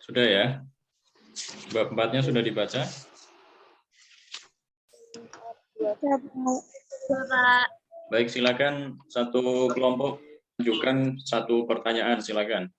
Sudah ya? Bab 4-nya sudah dibaca? Baik, silakan satu kelompok tunjukkan satu pertanyaan, silakan.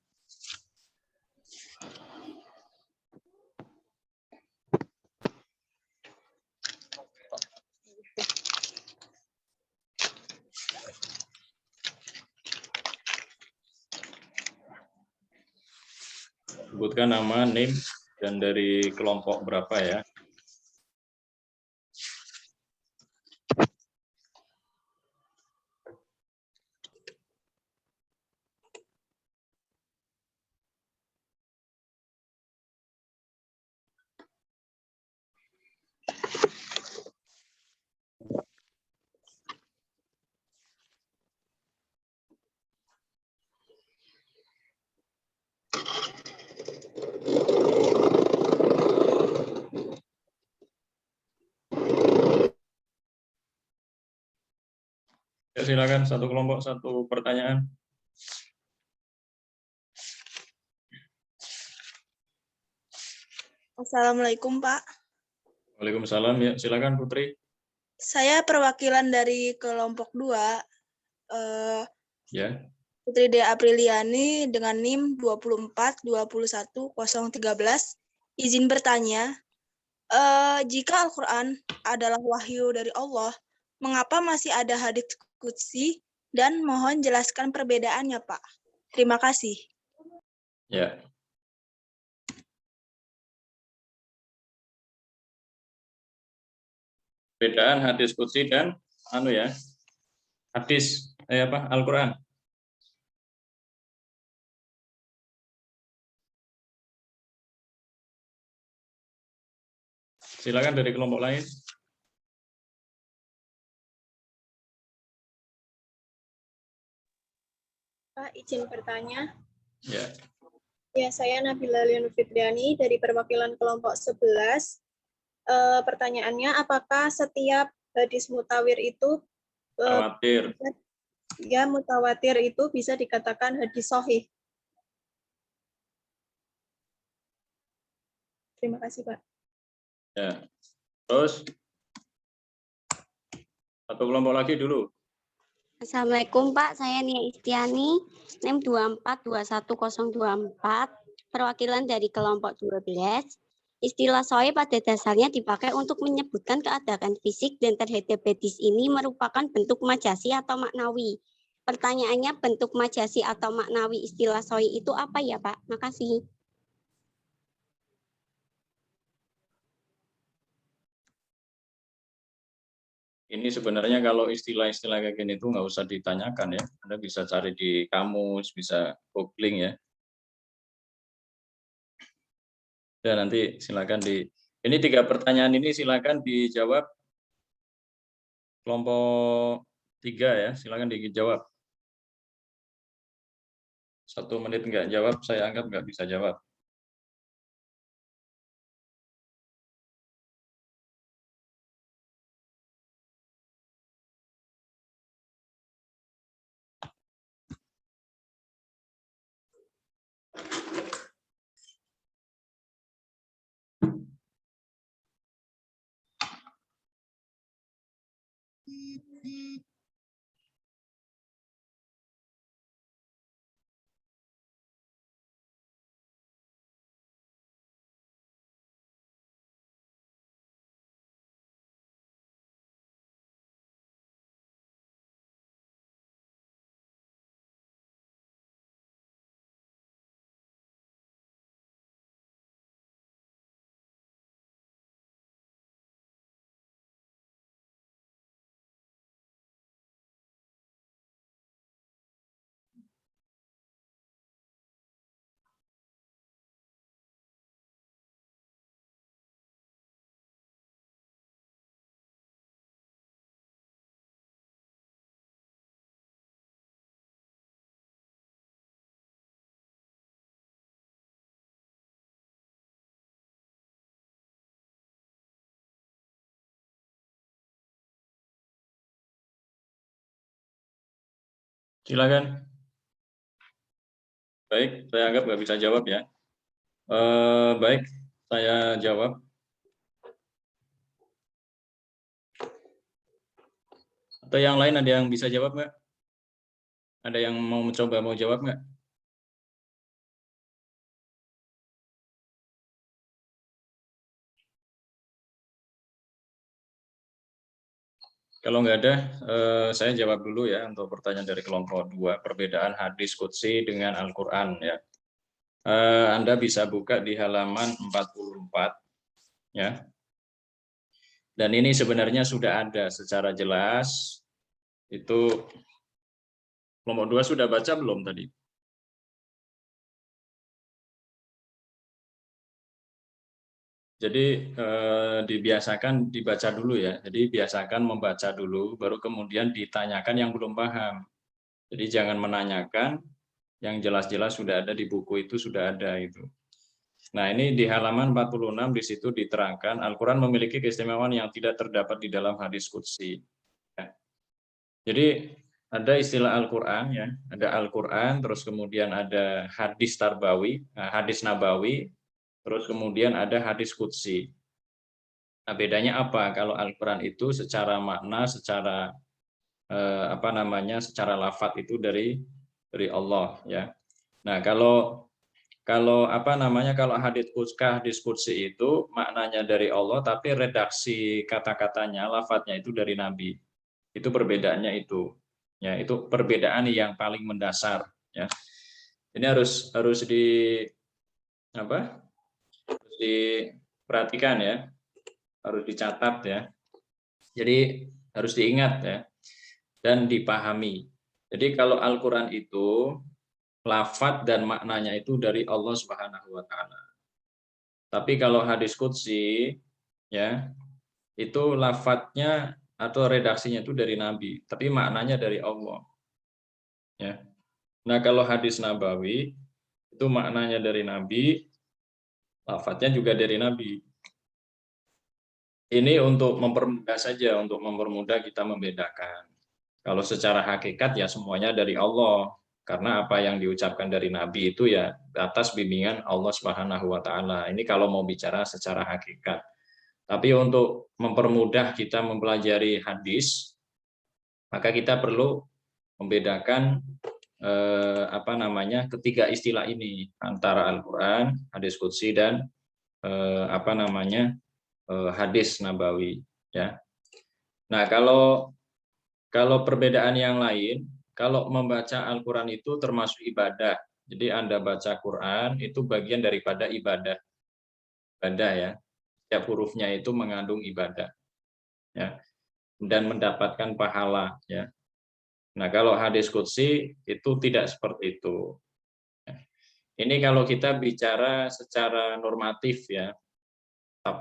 Sebutkan nama, NIM, dan dari kelompok berapa ya. Ya, silakan satu kelompok satu pertanyaan. Assalamualaikum, Pak. Waalaikumsalam. Ya, silakan Putri. Saya perwakilan dari kelompok 2, Ya. Putri D. Apriliani dengan NIM 24210013. Izin bertanya, jika Al-Quran adalah wahyu dari Allah, mengapa masih ada hadits qudsi, dan mohon jelaskan perbedaannya, Pak. Terima kasih. Ya. Perbedaan hadis qudsi dan hadis Al-Qur'an. Silakan dari kelompok lain. Pak, izin bertanya. Ya. Ya, saya Nabila Lianu Fitriani dari perwakilan kelompok 11. Pertanyaannya, apakah setiap hadis mutawir itu Khawatir. mutawatir itu bisa dikatakan hadis sahih? Terima kasih, Pak. Ya. Terus satu kelompok lagi dulu. Assalamualaikum Pak, saya Nia Istiani, NIM 24210024, perwakilan dari kelompok 12. Istilah sahih pada dasarnya dipakai untuk menyebutkan keadaan fisik dan terhadap hadis ini merupakan bentuk majasi atau maknawi. Pertanyaannya, bentuk majasi atau maknawi istilah sahih itu apa ya Pak? Makasih. Ini sebenarnya kalau istilah-istilah kayak gini itu nggak usah ditanyakan ya. Anda bisa cari di kamus, bisa googling ya. Ya nanti silakan ini 3 pertanyaan ini silakan dijawab kelompok 3 ya, silakan dijawab. 1 menit nggak jawab, saya anggap nggak bisa jawab. Silakan. Baik, saya anggap nggak bisa jawab ya. Baik, saya jawab. Atau yang lain ada yang bisa jawab nggak? Ada yang mau mencoba mau jawab nggak? Kalau nggak ada, saya jawab dulu ya untuk pertanyaan dari kelompok 2, perbedaan hadis qudsi dengan Al-Quran ya. Anda bisa buka di halaman 44 ya. Dan ini sebenarnya sudah ada secara jelas. Itu kelompok 2 sudah baca belum tadi? Jadi dibiasakan dibaca dulu ya. Jadi biasakan membaca dulu, baru kemudian ditanyakan yang belum paham. Jadi jangan menanyakan yang jelas-jelas sudah ada di buku itu, sudah ada itu. Nah, ini di halaman 46 di situ diterangkan Al-Quran memiliki keistimewaan yang tidak terdapat di dalam hadis qudsi. Ya. Jadi ada istilah Al-Quran ya, ada Al-Quran, terus kemudian ada hadis tarbawi, hadis nabawi, terus kemudian ada hadis qudsi. Nah, bedanya apa? Kalau Al-Quran itu secara makna, secara secara lafadz itu dari Allah ya. Nah, kalau kalau hadis qudsi itu maknanya dari Allah, tapi redaksi kata-katanya, lafadznya itu dari Nabi. Itu perbedaannya itu. Ya, itu perbedaan yang paling mendasar. Ya, ini harus diperhatikan ya, harus dicatat ya. Jadi harus diingat ya dan dipahami. Jadi kalau Al-Quran itu lafadz dan maknanya itu dari Allah Subhanahu wa taala. Tapi kalau hadis qudsi ya, itu lafadznya atau redaksinya itu dari Nabi, tapi maknanya dari Allah. Ya. Nah, kalau hadis nabawi itu maknanya dari Nabi, lafadznya juga dari Nabi. Ini untuk mempermudah saja, untuk mempermudah kita membedakan. Kalau secara hakikat ya semuanya dari Allah. Karena apa yang diucapkan dari Nabi itu ya atas bimbingan Allah Subhanahu wa taala. Ini kalau mau bicara secara hakikat. Tapi untuk mempermudah kita mempelajari hadis, maka kita perlu membedakan ketiga istilah ini antara Al-Qur'an, hadis qudsi dan hadis nabawi ya. Nah, kalau perbedaan yang lain, kalau membaca Al-Quran itu termasuk ibadah. Jadi Anda baca Quran itu bagian daripada ibadah. Ibadah ya. Setiap hurufnya itu mengandung ibadah. Ya. Dan mendapatkan pahala ya. Nah, kalau hadis qudsi itu tidak seperti itu. Ini kalau kita bicara secara normatif ya.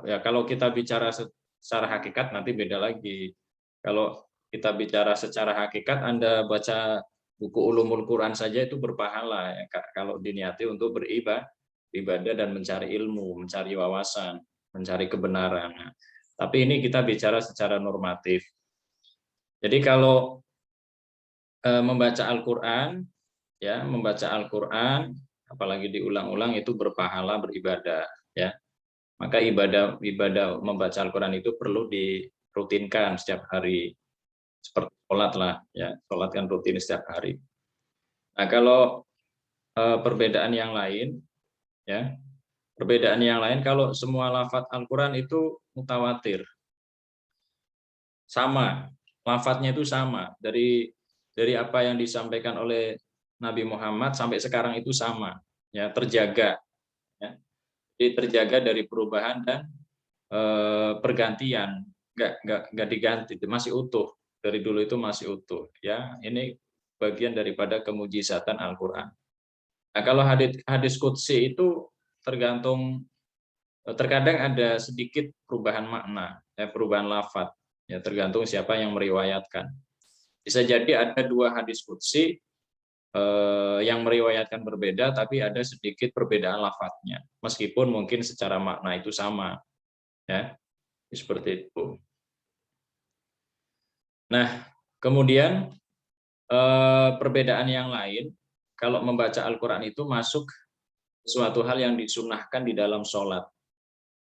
Ya, kalau kita bicara secara hakikat nanti beda lagi. Kalau kita bicara secara hakikat, Anda baca buku Ulumul Quran saja itu berpahala ya, kalau diniati untuk beribadah dan mencari ilmu, mencari wawasan, mencari kebenaran. Nah, tapi ini kita bicara secara normatif. Jadi kalau membaca Al-Quran, ya membaca Al-Quran, apalagi diulang-ulang itu berpahala beribadah, ya. Maka ibadah membaca Al-Quran itu perlu dirutinkan setiap hari. Seperti sholat lah, ya sholat kan rutin setiap hari. Nah, kalau perbedaan yang lain, ya perbedaan yang lain kalau semua lafadz Al-Quran itu mutawatir, sama, lafadznya itu sama dari apa yang disampaikan oleh Nabi Muhammad sampai sekarang itu sama, ya terjaga, ya. Jadi terjaga dari perubahan dan pergantian, nggak diganti, masih utuh. Dari dulu itu masih utuh ya. Ini bagian daripada kemujizatan Al-Qur'an. Nah, kalau hadis qudsi itu terkadang ada sedikit perubahan makna, ya, perubahan lafadz, ya tergantung siapa yang meriwayatkan. Bisa jadi ada dua hadis qudsi yang meriwayatkan berbeda, tapi ada sedikit perbedaan lafadznya, meskipun mungkin secara makna itu sama, ya seperti itu. Nah, kemudian perbedaan yang lain, kalau membaca Al-Quran itu masuk sesuatu hal yang disunahkan di dalam sholat.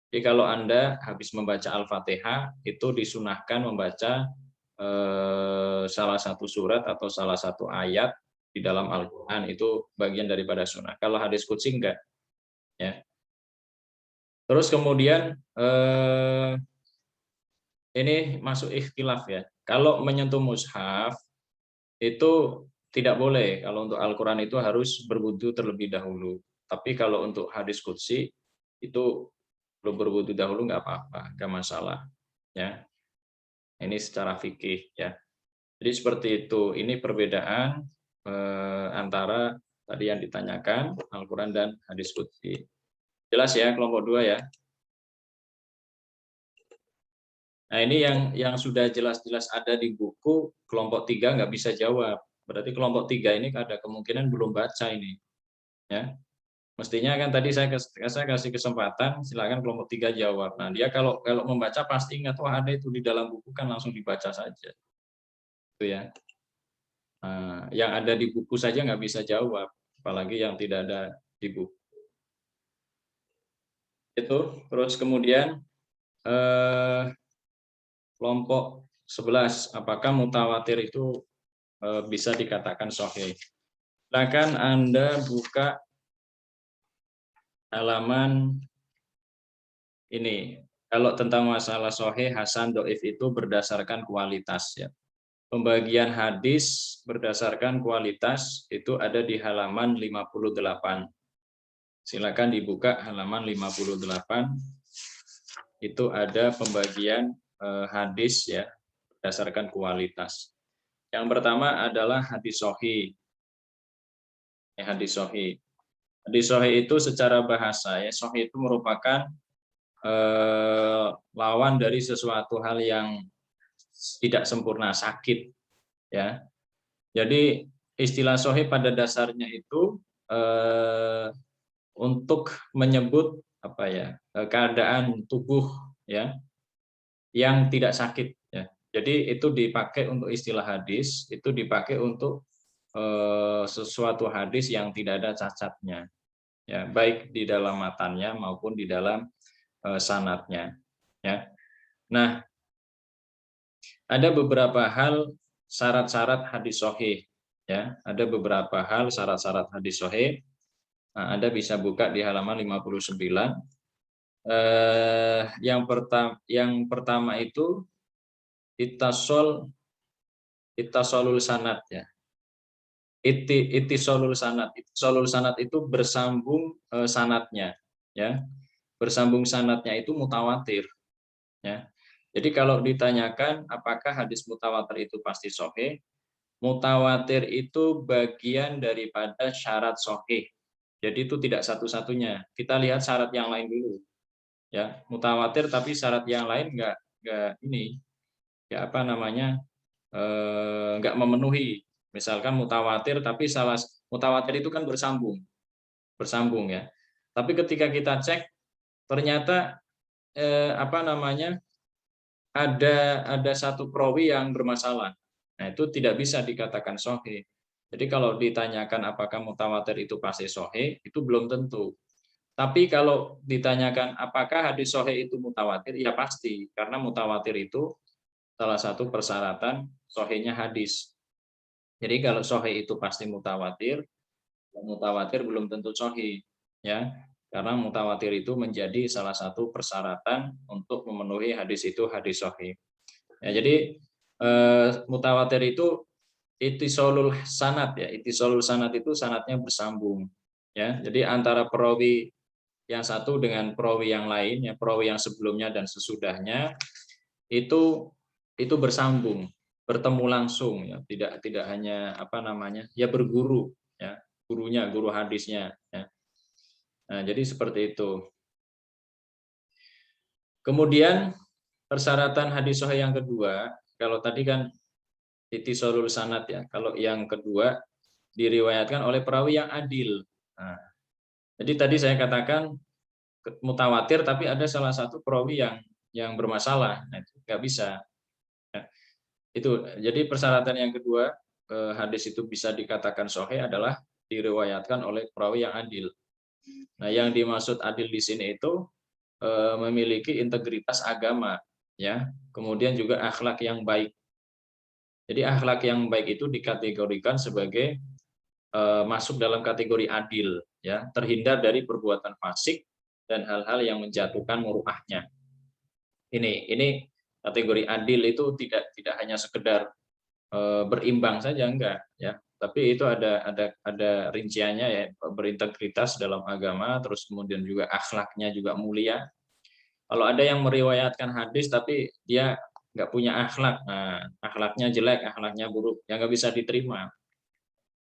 Jadi kalau Anda habis membaca Al-Fatihah, itu disunahkan membaca salah satu surat atau salah satu ayat di dalam Al-Quran, itu bagian daripada sunnah. Kalau hadis qudsi enggak. Ya. Terus kemudian ini masuk ikhtilaf ya. Kalau menyentuh mushaf itu tidak boleh. Kalau untuk Al-Quran itu harus berwudu terlebih dahulu. Tapi kalau untuk hadis qudsi itu belum berwudu dahulu nggak apa-apa, nggak masalah. Ya, ini secara fikih ya. Jadi seperti itu. Ini perbedaan antara tadi yang ditanyakan Al-Quran dan hadis qudsi. Jelas ya kelompok 2 ya. Nah ini yang sudah jelas-jelas ada di buku, kelompok 3 nggak bisa jawab. Berarti kelompok 3 ini ada kemungkinan belum baca ini. Ya. Mestinya kan tadi saya kasih kesempatan, silakan kelompok 3 jawab. Nah, dia kalau membaca pasti ingat, wah ada itu di dalam buku, kan langsung dibaca saja. Itu ya. Nah, yang ada di buku saja nggak bisa jawab, apalagi yang tidak ada di buku. Itu, terus kemudian kelompok 11, apakah mutawatir itu bisa dikatakan sahih? Silakan Anda buka halaman ini. Kalau tentang masalah sahih, hasan, doif itu berdasarkan kualitas ya. Pembagian hadis berdasarkan kualitas itu ada di halaman 58. Silakan dibuka halaman 58. Itu ada pembagian hadis ya berdasarkan kualitas. Yang pertama adalah hadis sahih. Hadis sahih. Hadis sahih itu secara bahasa ya, sahih itu merupakan lawan dari sesuatu hal yang tidak sempurna, sakit ya. Jadi istilah sahih pada dasarnya itu untuk menyebut apa ya, keadaan tubuh ya yang tidak sakit ya. Jadi itu dipakai untuk istilah hadis, itu dipakai untuk sesuatu hadis yang tidak ada cacatnya ya, baik di dalam matannya maupun di dalam sanadnya ya. Nah, ada beberapa hal syarat-syarat hadis sahih ya, ada beberapa hal syarat-syarat hadis sahih. Nah, Anda bisa buka di halaman 59. Yang pertama itu ittasolul sanad ya. Ittisolul sanad. Ittisolul sanad itu bersambung sanadnya ya. Bersambung sanadnya itu mutawatir ya. Jadi kalau ditanyakan apakah hadis mutawatir itu pasti sahih, mutawatir itu bagian daripada syarat sahih. Jadi itu tidak satu-satunya. Kita lihat syarat yang lain dulu. Ya, mutawatir tapi syarat yang lain enggak ini. Ya apa namanya? Enggak memenuhi. Misalkan mutawatir tapi mutawatir itu kan bersambung. Bersambung ya. Tapi ketika kita cek ternyata apa namanya? Ada satu perawi yang bermasalah. Nah, itu tidak bisa dikatakan sahih. Jadi kalau ditanyakan apakah mutawatir itu pasti sahih, itu belum tentu. Tapi kalau ditanyakan apakah hadis sahih itu mutawatir, ya pasti, karena mutawatir itu salah satu persyaratan sahihnya hadis. Jadi kalau sahih itu pasti mutawatir belum tentu sahih, ya. Karena mutawatir itu menjadi salah satu persyaratan untuk memenuhi hadis itu hadis sahih. Ya, jadi mutawatir itu ittisolul sanad ya. Ittisolul sanad itu sanadnya bersambung. Ya, jadi antara perawi yang satu dengan perawi yang lain, ya perawi yang sebelumnya dan sesudahnya itu bersambung, bertemu langsung ya, tidak hanya apa namanya? Ya berguru ya, guru hadisnya ya. Nah, jadi seperti itu. Kemudian persyaratan hadis sahih yang kedua, kalau tadi kan ittisolul sanad ya. Kalau yang kedua diriwayatkan oleh perawi yang adil. Nah, jadi tadi saya katakan mutawatir tapi ada salah satu perawi yang bermasalah. Nah, itu nggak bisa. Nah, itu jadi persyaratan yang kedua hadis itu bisa dikatakan sahih adalah diriwayatkan oleh perawi yang adil. Nah, yang dimaksud adil di sini itu memiliki integritas agama, ya. Kemudian juga akhlak yang baik. Jadi akhlak yang baik itu dikategorikan sebagai masuk dalam kategori adil, ya, terhindar dari perbuatan fasik dan hal-hal yang menjatuhkan muruahnya. Ini kategori adil itu tidak hanya sekedar berimbang saja, enggak, ya, tapi itu ada rinciannya, ya, berintegritas dalam agama, terus kemudian juga akhlaknya juga mulia. Kalau ada yang meriwayatkan hadis tapi dia nggak punya akhlak, nah, akhlaknya jelek, akhlaknya buruk, yang nggak bisa diterima,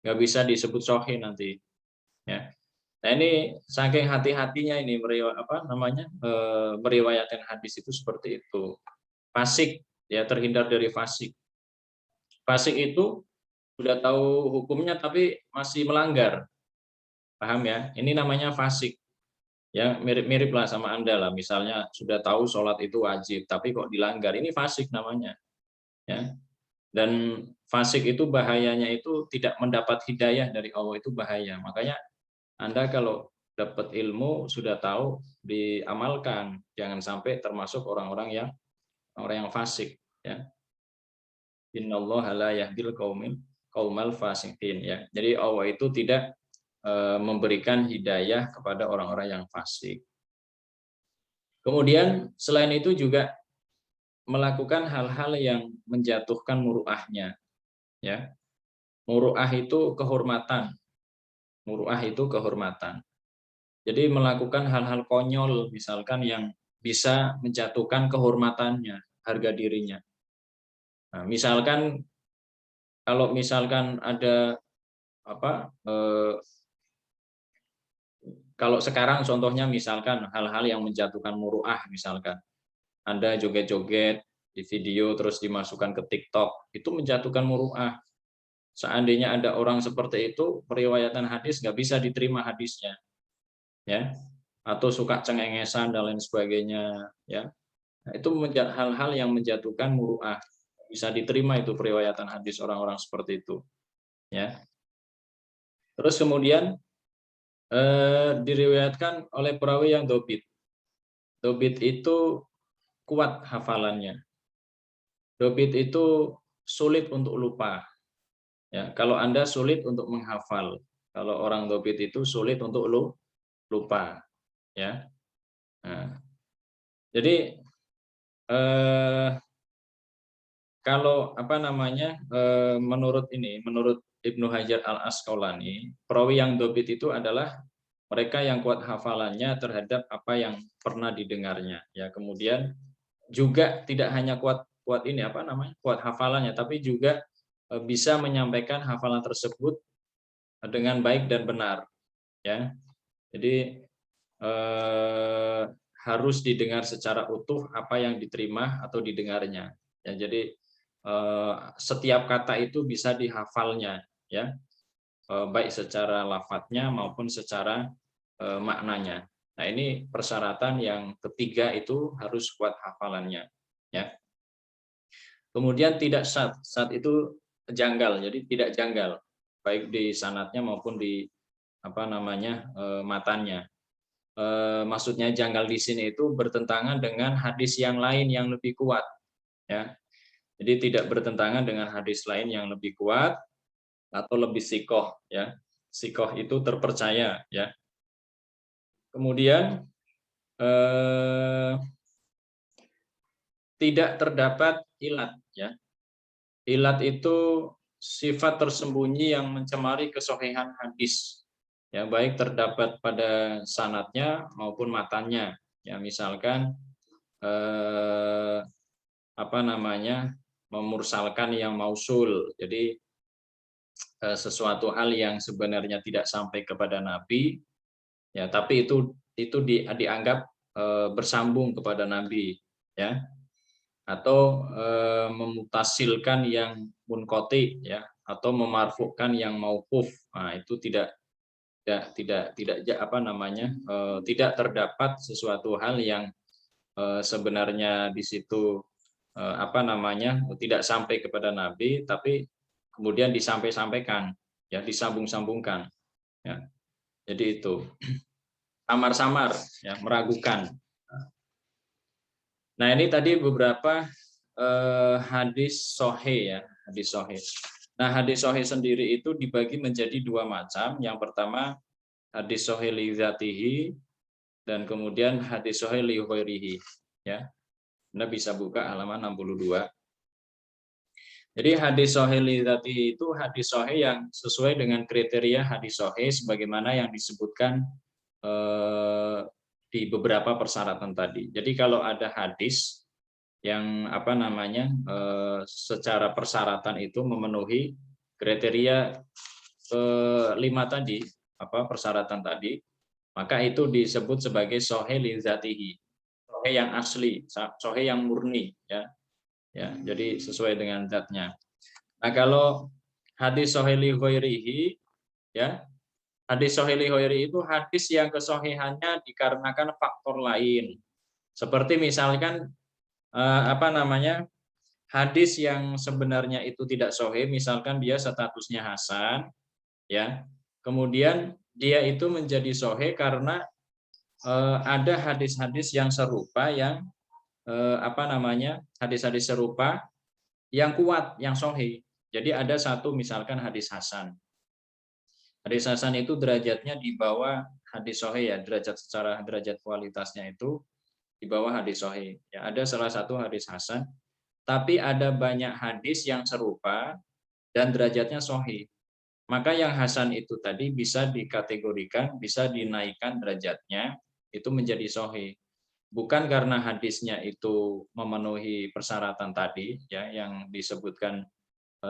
nggak bisa disebut sahih nanti, ya. Nah, ini saking hati-hatinya ini meriwayatkan hadis itu seperti itu. Fasik, ya, terhindar dari fasik. Fasik itu sudah tahu hukumnya tapi masih melanggar, paham ya? Ini namanya fasik. Ya, mirip-mirip lah sama Anda lah. Misalnya sudah tahu sholat itu wajib, tapi kok dilanggar, ini fasik namanya. Ya. Dan fasik itu bahayanya itu tidak mendapat hidayah dari Allah, itu bahaya. Makanya Anda kalau dapat ilmu sudah tahu, diamalkan, jangan sampai termasuk orang yang fasik. Ya. Innallaha la yahdil qaumal fasiqin, ya. Jadi Allah itu tidak memberikan hidayah kepada orang-orang yang fasik. Kemudian selain itu juga melakukan hal-hal yang menjatuhkan muruahnya, ya. Muruah itu kehormatan. Muruah itu kehormatan. Jadi melakukan hal-hal konyol misalkan yang bisa menjatuhkan kehormatannya, harga dirinya. Nah, misalkan kalau misalkan ada kalau sekarang contohnya misalkan hal-hal yang menjatuhkan muruah, misalkan Anda joget-joget di video terus dimasukkan ke TikTok, itu menjatuhkan muruah. Seandainya ada orang seperti itu, periwayatan hadis nggak bisa diterima hadisnya, ya. Atau suka cengengesan dan lain sebagainya, ya. Nah, itu hal-hal yang menjatuhkan muruah. Bisa diterima itu periwayatan hadis orang-orang seperti itu, ya. Terus kemudian diriwayatkan oleh perawi yang dobit. Dobit itu kuat hafalannya. Dobit itu sulit untuk lupa. Ya, kalau Anda sulit untuk menghafal, kalau orang dobit itu sulit untuk lupa. Ya. Nah, jadi kalau menurut Ibnu Hajar Al Asqalani, perawi yang dobit itu adalah mereka yang kuat hafalannya terhadap apa yang pernah didengarnya, ya. Kemudian juga tidak hanya kuat kuat hafalannya, tapi juga bisa menyampaikan hafalan tersebut dengan baik dan benar, ya. Jadi harus didengar secara utuh apa yang diterima atau didengarnya, ya. Jadi setiap kata itu bisa dihafalnya, ya, baik secara lafadznya maupun secara maknanya. Nah, ini persyaratan yang ketiga, itu harus kuat hafalannya, ya. Kemudian tidak syad itu janggal, jadi tidak janggal baik di sanadnya maupun di matanya. Maksudnya janggal di sini itu bertentangan dengan hadis yang lain yang lebih kuat, ya. Jadi tidak bertentangan dengan hadis lain yang lebih kuat atau lebih sikoh, ya. Sikoh itu terpercaya, ya. Kemudian tidak terdapat ilat, ya. Ilat itu sifat tersembunyi yang mencemari kesohihan hadis, ya, baik terdapat pada sanadnya maupun matanya, ya. Misalkan memursalkan yang mausul, jadi sesuatu hal yang sebenarnya tidak sampai kepada Nabi, ya, tapi itu dianggap bersambung kepada Nabi, ya. Atau memutasilkan yang munqati, ya, atau memarfukan yang mauquf. Nah, itu tidak terdapat sesuatu hal yang sebenarnya di situ tidak sampai kepada Nabi, tapi kemudian disambung-sambungkan, ya. Jadi itu. samar-samar, ya, meragukan. Nah, ini tadi beberapa hadis sahih, ya, hadis sahih. Nah, hadis sahih sendiri itu dibagi menjadi dua macam. Yang pertama hadis sahih li dzatihi dan kemudian hadis sahih li ghairihi, ya. Anda bisa buka halaman 62. Jadi hadis sahih li dzatihi itu hadis sahih yang sesuai dengan kriteria hadis sahih sebagaimana yang disebutkan di beberapa persyaratan tadi. Jadi kalau ada hadis yang secara persyaratan itu memenuhi kriteria kelima tadi, persyaratan tadi, maka itu disebut sebagai sahih li dzatihi, sahih yang asli, sahih yang murni, ya. Ya, jadi sesuai dengan zatnya. Nah, kalau hadis sahih li ghairihi, ya, hadis sahih li ghairihi itu hadis yang kesahihannya dikarenakan faktor lain. Seperti misalkan hadis yang sebenarnya itu tidak sahih, misalkan dia statusnya hasan, ya. Kemudian dia itu menjadi sahih karena ada hadis-hadis yang serupa yang hadis-hadis serupa yang kuat, yang sahih. Jadi ada satu misalkan hadis hasan. Hadis hasan itu derajatnya di bawah hadis sahih, ya, derajat kualitasnya itu di bawah hadis sahih. Ya, ada salah satu hadis hasan, tapi ada banyak hadis yang serupa dan derajatnya sahih. Maka yang hasan itu tadi bisa dikategorikan, bisa dinaikkan derajatnya itu menjadi sahih. Bukan karena hadisnya itu memenuhi persyaratan tadi, ya, yang disebutkan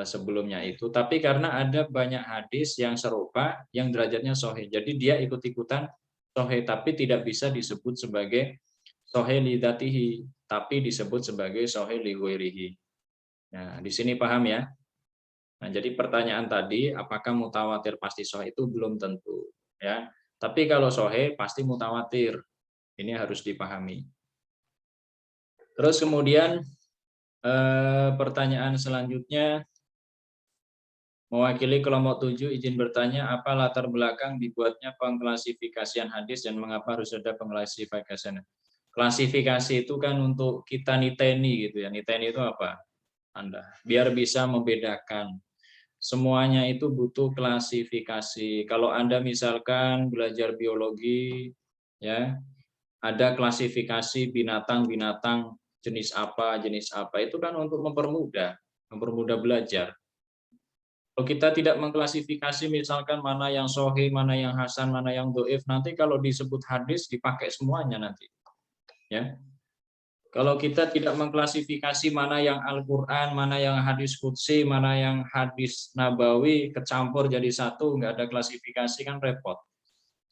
sebelumnya itu, tapi karena ada banyak hadis yang serupa yang derajatnya sahih. Jadi dia ikut-ikutan sahih, tapi tidak bisa disebut sebagai sahih li dzatihi, tapi disebut sebagai sahih li ghairihi. Nah, di sini paham, ya? Nah, jadi pertanyaan tadi, apakah mutawatir pasti sahih, itu belum tentu, ya. Tapi kalau sahih pasti mutawatir. Ini harus dipahami. Terus kemudian pertanyaan selanjutnya, mewakili kelompok 7 izin bertanya, apa latar belakang dibuatnya pengklasifikasian hadis dan mengapa harus ada pengklasifikasian? Klasifikasi itu kan untuk kita niteni gitu, ya. Niteni itu apa? Anda biar bisa membedakan. Semuanya itu butuh klasifikasi. Kalau Anda misalkan belajar biologi, ya, ada klasifikasi binatang-binatang jenis apa, itu kan untuk mempermudah belajar. Kalau kita tidak mengklasifikasi misalkan mana yang sahih, mana yang hasan, mana yang dhaif, nanti kalau disebut hadis dipakai semuanya nanti. Ya. Kalau kita tidak mengklasifikasi mana yang Al-Qur'an, mana yang hadis qudsi, mana yang hadis nabawi, kecampur jadi satu, nggak ada klasifikasi, kan repot.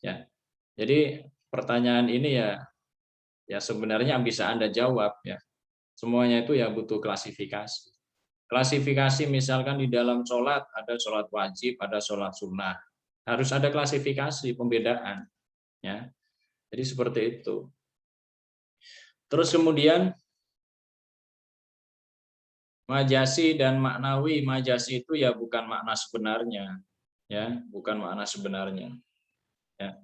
Ya. Jadi pertanyaan ini ya sebenarnya bisa Anda jawab, ya. Semuanya itu ya butuh klasifikasi. Klasifikasi misalkan di dalam sholat, ada sholat wajib, ada sholat sunnah. Harus ada klasifikasi, pembedaan. Ya. Jadi seperti itu. Terus kemudian majasi dan maknawi. Majasi itu ya bukan makna sebenarnya. Ya, bukan makna sebenarnya. Ya.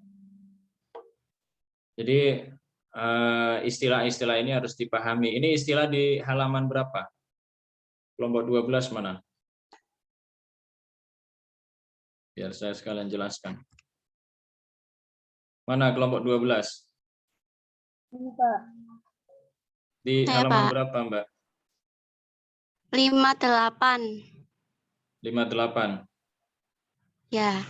Jadi istilah-istilah ini harus dipahami. Ini istilah di halaman berapa? Kelompok 12 mana? Biar saya sekalian jelaskan. Mana kelompok 12? Di Saya, halaman Pak. berapa, Mbak? 58. 58. Ya.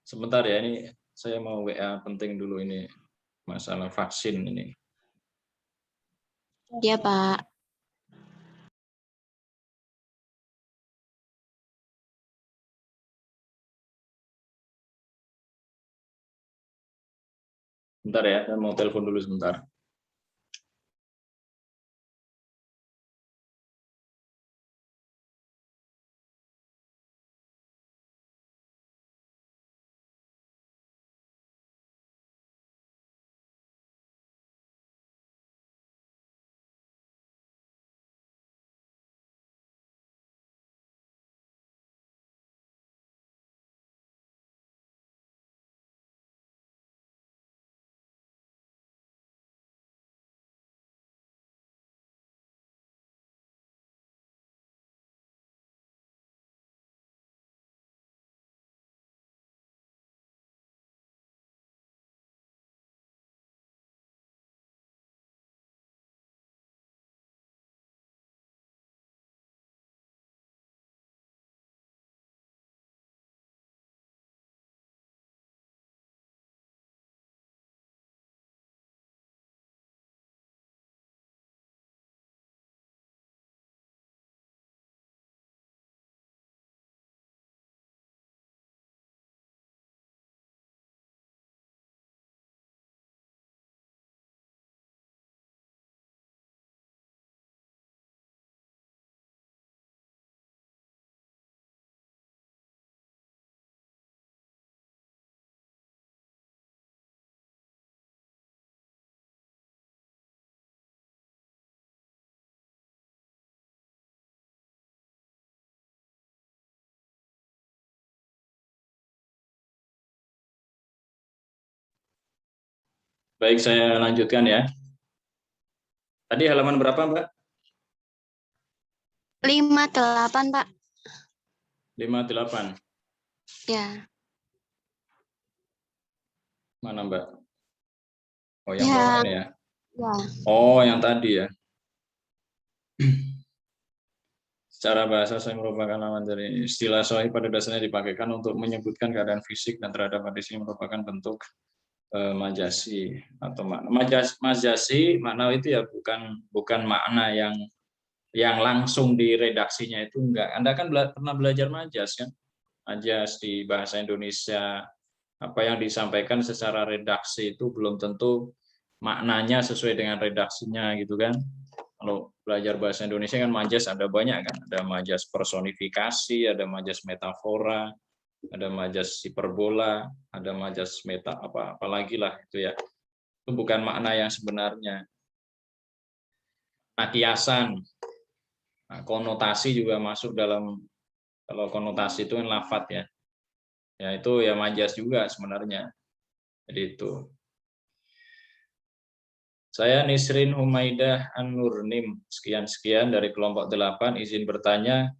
Sebentar ya, ini saya mau WA penting dulu ini. Masalah vaksin ini. Ya, Pak. Bentar ya, saya mau telepon dulu sebentar. Baik, saya lanjutkan ya. Tadi halaman berapa, Mbak? 58, Pak. 58. Ya. Mana, Mbak? Oh, yang Ya. bawah ini ya. Ya. Oh, yang tadi ya. Secara bahasa saya merupakan lawan dari istilah sahih pada dasarnya dipakaikan untuk menyebutkan keadaan fisik dan terhadap hadis ini merupakan bentuk majasi atau makna. Majasi makna itu ya bukan makna yang langsung di redaksinya itu enggak. Anda kan pernah belajar majas kan? Majas di bahasa Indonesia, apa yang disampaikan secara redaksi itu belum tentu maknanya sesuai dengan redaksinya gitu kan. Kalau belajar bahasa Indonesia kan majas ada banyak kan, ada majas personifikasi, ada majas metafora, ada majas hiperbola, ada majas apalagi lah itu ya. Itu bukan makna yang sebenarnya. Nah, kiasan, nah, konotasi juga masuk dalam, kalau konotasi itu kan lafat ya. Ya itu ya majas juga sebenarnya. Jadi itu. Saya Nisrin Humaidah An-Nurnim, sekian-sekian dari kelompok 8, izin bertanya.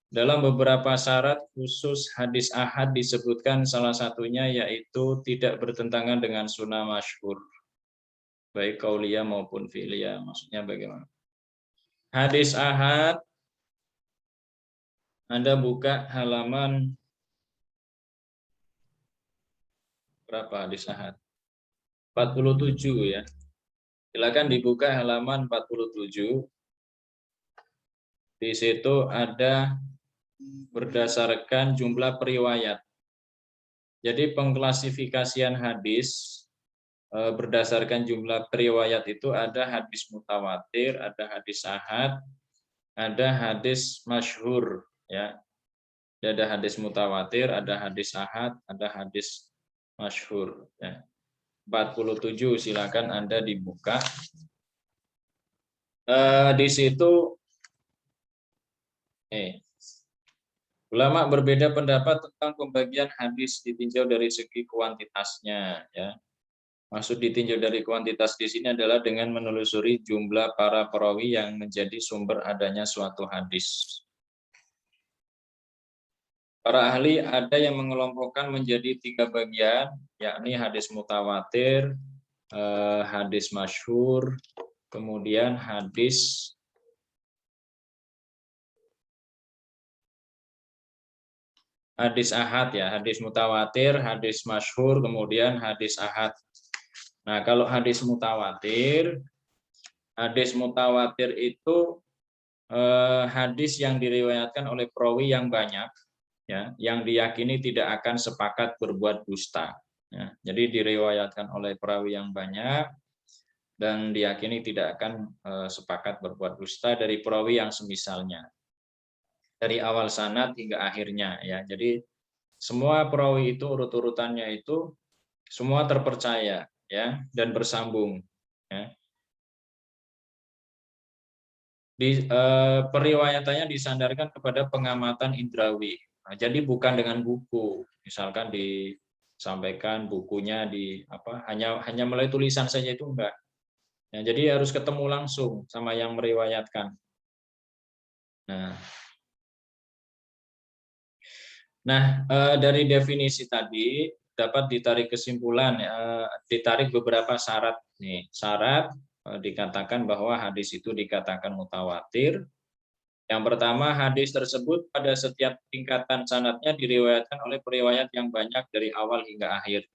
Dalam beberapa syarat khusus hadis ahad disebutkan salah satunya yaitu tidak bertentangan dengan sunnah masyhur, baik qauliyah maupun fi'liyah. Maksudnya bagaimana? Hadis ahad, Anda buka halaman berapa hadis ahad? 47 ya. Silakan dibuka halaman 47. Di situ ada berdasarkan jumlah periwayat. Jadi pengklasifikasian hadis berdasarkan jumlah periwayat itu ada hadis mutawatir, ada hadis ahad, ada hadis masyhur ya. Ada hadis mutawatir, ada hadis ahad, ada hadis masyhur ya. 47 silakan Anda dibuka. Di situ ulama berbeda pendapat tentang pembagian hadis ditinjau dari segi kuantitasnya ya. Maksud ditinjau dari kuantitas di sini adalah dengan menelusuri jumlah para perawi yang menjadi sumber adanya suatu hadis. Para ahli ada yang mengelompokkan menjadi 3 bagian, yakni hadis mutawatir, hadis masyhur, kemudian hadis ahad ya, hadis mutawatir, hadis masyhur, kemudian hadis ahad. Nah, kalau hadis mutawatir itu hadis yang diriwayatkan oleh perawi yang banyak ya, yang diyakini tidak akan sepakat berbuat dusta ya. Jadi diriwayatkan oleh perawi yang banyak dan diyakini tidak akan sepakat berbuat dusta dari perawi yang semisalnya dari awal sanad hingga akhirnya ya. Jadi semua perawi itu urut-urutannya itu semua terpercaya ya dan bersambung ya. Periwayatannya disandarkan kepada pengamatan indrawi. Nah, jadi bukan dengan buku, misalkan disampaikan bukunya hanya melalui tulisan saja itu enggak. Ya, jadi harus ketemu langsung sama yang meriwayatkan. Nah, dari definisi tadi dapat ditarik kesimpulan, ditarik beberapa syarat nih. Syarat dikatakan bahwa hadis itu dikatakan mutawatir. Yang pertama, hadis tersebut pada setiap tingkatan sanadnya diriwayatkan oleh periwayat yang banyak dari awal hingga akhir.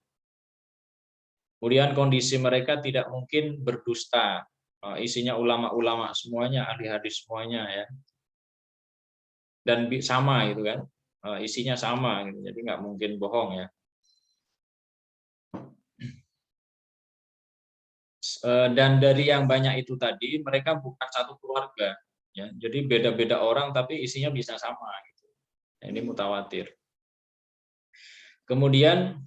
Kemudian kondisi mereka tidak mungkin berdusta. Isinya ulama-ulama semuanya, ahli hadis semuanya ya. Dan sama gitu kan. Isinya sama gitu. Jadi nggak mungkin bohong ya. Dan dari yang banyak itu tadi mereka bukan satu keluarga. Ya, jadi beda-beda orang tapi isinya bisa sama. Gitu. Nah, ini mutawatir. Kemudian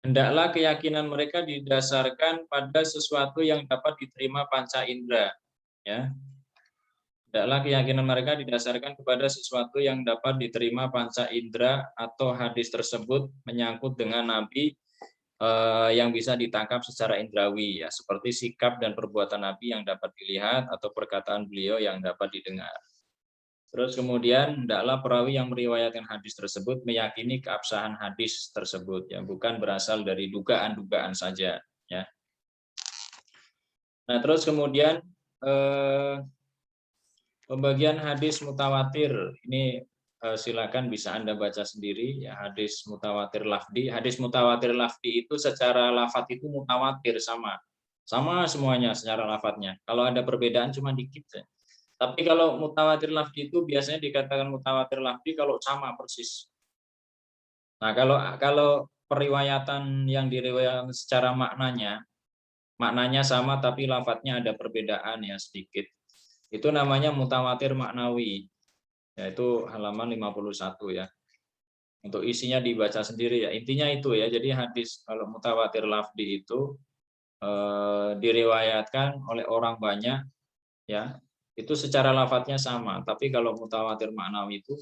hendaklah keyakinan mereka didasarkan pada sesuatu yang dapat diterima panca indera. Ya. Hendaklah keyakinan mereka didasarkan kepada sesuatu yang dapat diterima panca indera atau hadis tersebut menyangkut dengan Nabi yang bisa ditangkap secara indrawi, ya, seperti sikap dan perbuatan Nabi yang dapat dilihat atau perkataan beliau yang dapat didengar. Terus kemudian hendaklah perawi yang meriwayatkan hadis tersebut meyakini keabsahan hadis tersebut, ya, bukan berasal dari dugaan-dugaan saja, ya. Nah, terus kemudian pembagian hadis mutawatir ini silakan bisa Anda baca sendiri, ya, hadis mutawatir lafdi. Hadis mutawatir lafdi itu secara lafat itu mutawatir sama semuanya secara lafadznya. Kalau ada perbedaan cuma dikit ya. Tapi kalau mutawatir lafdi itu biasanya dikatakan mutawatir lafdi kalau sama persis. Nah, kalau periwayatan yang diriwayatkan secara maknanya sama tapi lafadznya ada perbedaan ya sedikit. Itu namanya mutawatir maknawi. Yaitu halaman 51 ya. Untuk isinya dibaca sendiri ya. Intinya itu ya. Jadi hadis kalau mutawatir lafdi itu diriwayatkan oleh orang banyak ya. Itu secara lafadznya sama, tapi kalau mutawatir maknawi itu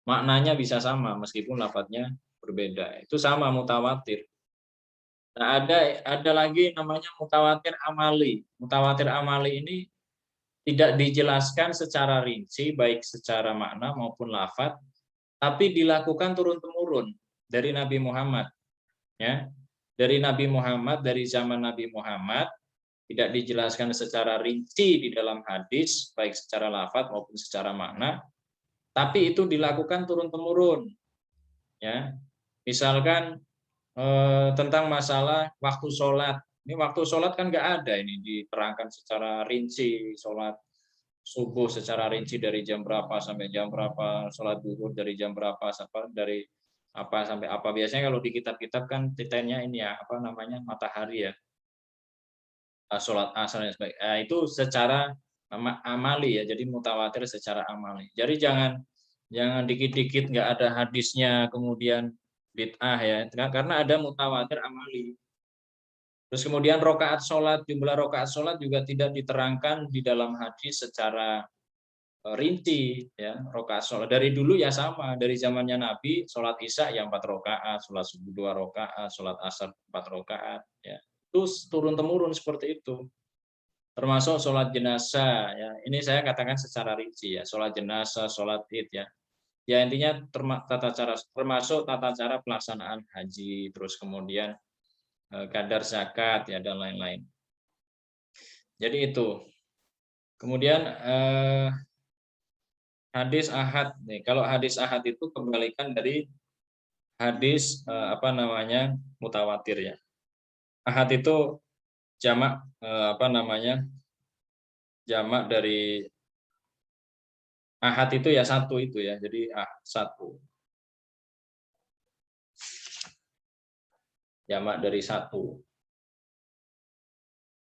maknanya bisa sama meskipun lafadznya berbeda. Itu sama mutawatir. Nah, ada lagi namanya mutawatir amali. Mutawatir amali ini tidak dijelaskan secara rinci baik secara makna maupun lafadz, tapi dilakukan turun-temurun dari Nabi Muhammad. Ya. Dari Nabi Muhammad, dari zaman Nabi Muhammad, tidak dijelaskan secara rinci di dalam hadis, baik secara lafadz maupun secara makna, tapi itu dilakukan turun-temurun. Ya, misalkan tentang masalah waktu sholat. Ini waktu sholat kan nggak ada ini diterangkan secara rinci, sholat subuh secara rinci dari jam berapa sampai jam berapa, sholat duhur dari jam berapa, dari apa sampai apa. Biasanya kalau di kitab-kitab kan detailnya ini ya, apa namanya, matahari ya. Sholat asar dan sebagainya. Itu secara amali ya, jadi mutawatir secara amali. Jadi jangan dikit-dikit nggak ada hadisnya kemudian bid'ah ya, karena ada mutawatir amali. Terus kemudian jumlah rokaat sholat juga tidak diterangkan di dalam hadis secara rinci ya. Rokaat sholat dari dulu ya sama, dari zamannya Nabi sholat isya yang 4 rokaat, sholat subuh 2 rokaat, sholat asar 4 rokaat ya. Terus turun-temurun seperti itu. Termasuk sholat jenazah ya. Ini saya katakan secara rinci ya, sholat jenazah, sholat id ya. Ya intinya termasuk tata cara pelaksanaan haji, terus kemudian kadar zakat ya dan lain-lain. Jadi itu. Kemudian hadis ahad nih. Kalau hadis ahad itu kebalikan dari hadis mutawatir ya. Ahad itu jamak jamak dari ahad itu ya satu itu ya. Jadi satu. Jamak dari satu.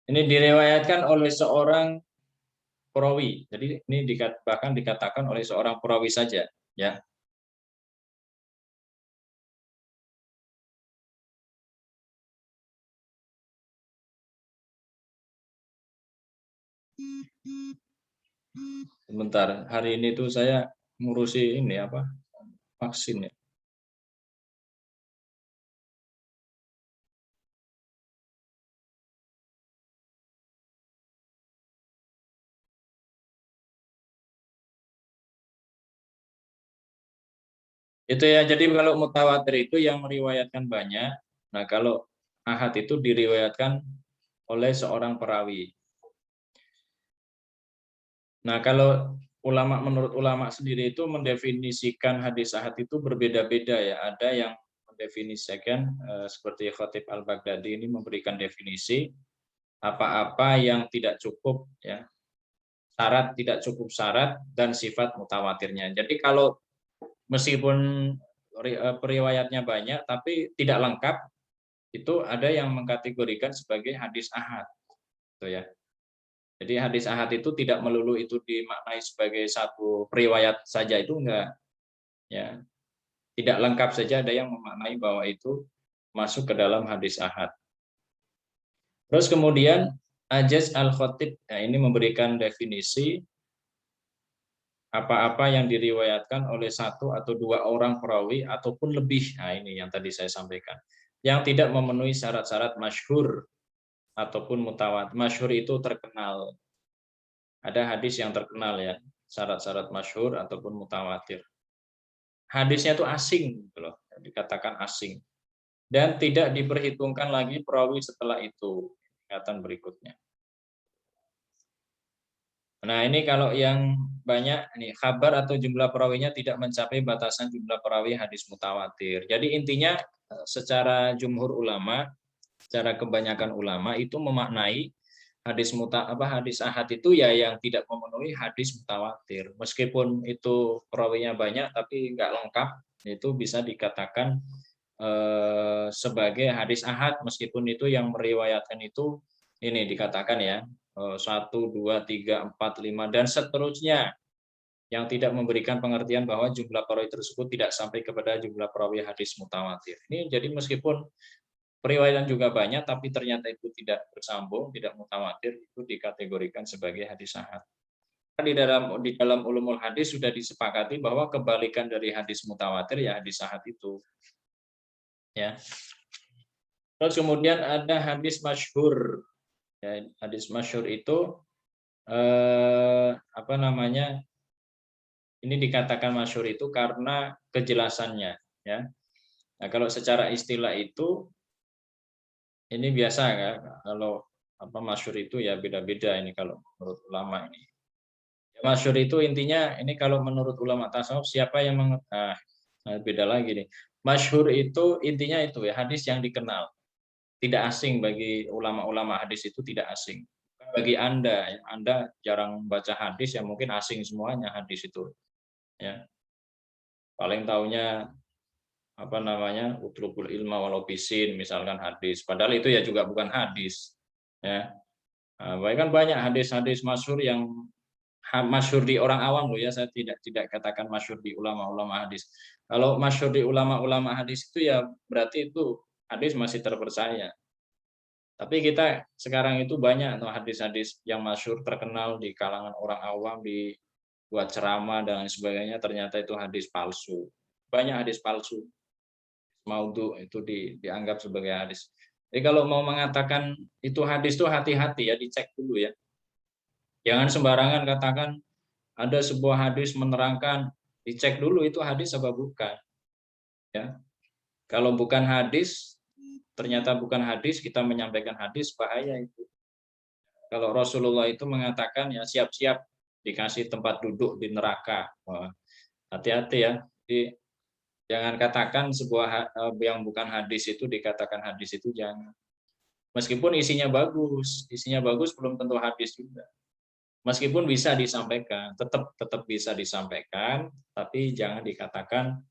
Ini diriwayatkan oleh seorang perawi. Jadi ini bahkan dikatakan oleh seorang perawi saja, ya. Sebentar, hari ini tuh saya ngurusi ini vaksin ya. Itu ya, jadi kalau mutawatir itu yang meriwayatkan banyak. Nah, kalau ahad itu diriwayatkan oleh seorang perawi. Nah, kalau menurut ulama sendiri itu mendefinisikan hadis ahad itu berbeda-beda ya. Ada yang mendefinisikan seperti Khatib Al-Baghdadi ini memberikan definisi apa-apa yang tidak cukup ya. Tidak cukup syarat dan sifat mutawatirnya. Jadi kalau meskipun periwayatnya banyak tapi tidak lengkap, itu ada yang mengkategorikan sebagai hadis ahad. Gitu ya. Jadi hadis ahad itu tidak melulu itu dimaknai sebagai satu periwayat saja, itu enggak. Ya. Tidak lengkap saja ada yang memaknai bahwa itu masuk ke dalam hadis ahad. Terus kemudian Ajaz Al-Khatib ini memberikan definisi apa-apa yang diriwayatkan oleh satu atau dua orang perawi ataupun lebih. Nah, ini yang tadi saya sampaikan. yang tidak memenuhi syarat-syarat masyhur ataupun mutawatir. Masyhur itu terkenal. Ada hadis yang terkenal ya, syarat-syarat masyhur ataupun mutawatir. Hadisnya itu asing, gitu loh, dikatakan asing. Dan tidak diperhitungkan lagi perawi setelah itu, tingkatan berikutnya. Nah, ini kalau yang banyak, ini khabar atau jumlah perawinya tidak mencapai batasan jumlah perawi hadis mutawatir. Jadi intinya secara jumhur ulama, secara kebanyakan ulama itu memaknai hadis ahad itu ya yang tidak memenuhi hadis mutawatir. Meskipun itu perawinya banyak tapi nggak lengkap, itu bisa dikatakan sebagai hadis ahad, meskipun itu yang meriwayatkan itu ini dikatakan ya 1, 2, 3, 4, 5 dan seterusnya, yang tidak memberikan pengertian bahwa jumlah perawi tersebut tidak sampai kepada jumlah perawi hadis mutawatir. Ini jadi meskipun periwayatan juga banyak, tapi ternyata itu tidak bersambung, tidak mutawatir, itu dikategorikan sebagai hadis ahad. Di dalam ulumul hadis sudah disepakati bahwa kebalikan dari hadis mutawatir ya hadis ahad itu. Ya. Terus kemudian ada hadis masyhur. Ya, hadis masyhur itu apa namanya? Ini dikatakan masyhur itu karena kejelasannya, ya. Nah, kalau secara istilah itu ini biasa kan, kalau apa masyhur itu ya beda-beda ini kalau menurut ulama ini. Ya, masyhur itu intinya ini kalau menurut ulama tasawuf siapa yang beda lagi nih. Masyhur itu intinya itu ya hadis yang dikenal. Tidak asing bagi ulama-ulama hadis, itu tidak asing. Bagi Anda, Anda jarang baca hadis ya mungkin asing semuanya hadis itu. Ya. Paling taunya apa namanya? Utlubul ilma walau bisin misalkan hadis. Padahal itu ya juga bukan hadis. Ya. Bahkan banyak hadis-hadis masyhur yang masyhur di orang awam loh ya, saya tidak katakan masyhur di ulama-ulama hadis. Kalau masyhur di ulama-ulama hadis itu ya berarti itu hadis masih terpercaya. Tapi kita sekarang itu banyak hadis-hadis yang masyhur terkenal di kalangan orang awam, dibuat ceramah dan lain sebagainya, ternyata itu hadis palsu. Banyak hadis palsu. Maudhu itu dianggap sebagai hadis. Jadi kalau mau mengatakan itu hadis itu hati-hati ya, dicek dulu ya. Jangan sembarangan katakan ada sebuah hadis menerangkan, dicek dulu itu hadis apa bukan. Ya. Kalau bukan hadis, ternyata bukan hadis, kita menyampaikan hadis, bahaya itu. Kalau Rasulullah itu mengatakan ya siap-siap dikasih tempat duduk di neraka. Hati-hati ya. Jadi, jangan katakan sebuah yang bukan hadis itu dikatakan hadis, itu jangan. Meskipun isinya bagus belum tentu hadis juga. Meskipun bisa disampaikan, tetap bisa disampaikan, tapi jangan dikatakan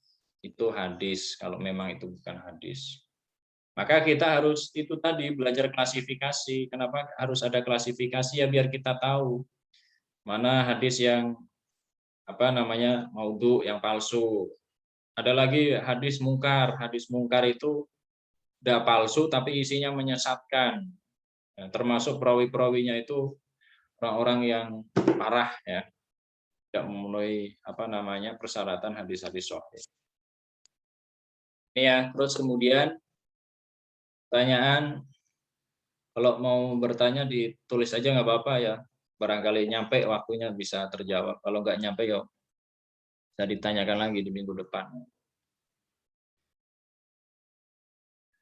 itu hadis kalau memang itu bukan hadis. Maka kita harus itu tadi belajar klasifikasi. Kenapa harus ada klasifikasi ya biar kita tahu mana hadis yang apa namanya maudhu, yang palsu. Ada lagi hadis mungkar. Hadis mungkar itu udah palsu tapi isinya menyesatkan. Ya, termasuk perawi-perawinya itu orang-orang yang parah ya, tidak memenuhi apa namanya persyaratan hadis-hadis sahih. Ini ya, terus kemudian pertanyaan, kalau mau bertanya ditulis aja nggak apa-apa ya, barangkali nyampe waktunya bisa terjawab. Kalau nggak nyampe ya bisa ditanyakan lagi di minggu depan.